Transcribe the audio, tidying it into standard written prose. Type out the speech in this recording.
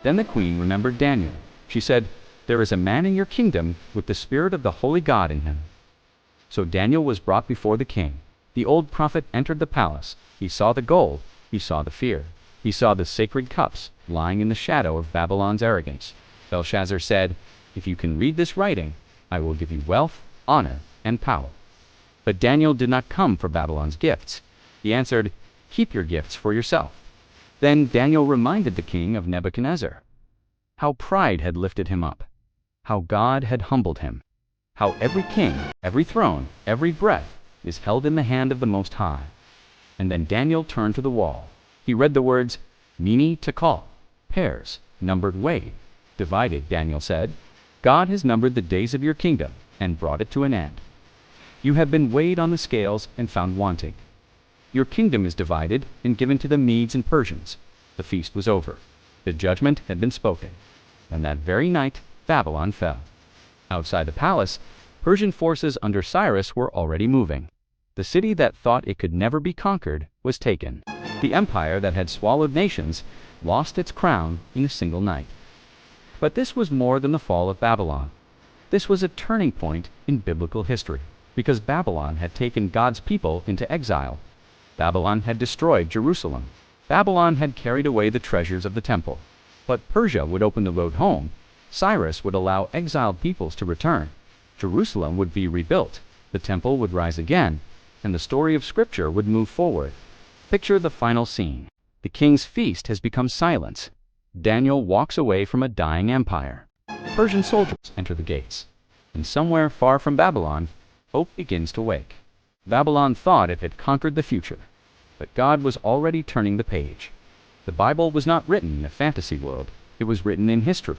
Then the queen remembered Daniel. She said, "There is a man in your kingdom with the spirit of the holy God in him." So Daniel was brought before the king. The old prophet entered the palace. He saw the gold. He saw the fear. He saw the sacred cups lying in the shadow of Babylon's arrogance. Belshazzar said, "If you can read this writing, I will give you wealth, honor, and power." But Daniel did not come for Babylon's gifts. He answered, "Keep your gifts for yourself." Then Daniel reminded the king of Nebuchadnezzar, how pride had lifted him up, how God had humbled him, how every king, every throne, every breath is held in the hand of the Most High. And then Daniel turned to the wall. He read the words, "Mene Tekel, pairs, numbered weighed, divided." Daniel said, "God has numbered the days of your kingdom and brought it to an end. You have been weighed on the scales and found wanting. Your kingdom is divided and given to the Medes and Persians." The feast was over. The judgment had been spoken. And that very night, Babylon fell. Outside the palace, Persian forces under Cyrus were already moving. The city that thought it could never be conquered was taken. The empire that had swallowed nations lost its crown in a single night. But this was more than the fall of Babylon. This was a turning point in biblical history, because Babylon had taken God's people into exile. Babylon had destroyed Jerusalem. Babylon had carried away the treasures of the temple. But Persia would open the road home. Cyrus would allow exiled peoples to return. Jerusalem would be rebuilt. The temple would rise again, and the story of Scripture would move forward. Picture the final scene. The king's feast has become silence. Daniel walks away from a dying empire. Persian soldiers enter the gates. And somewhere far from Babylon, hope begins to wake. Babylon thought it had conquered the future, but God was already turning the page. The Bible was not written in a fantasy world. It was written in history.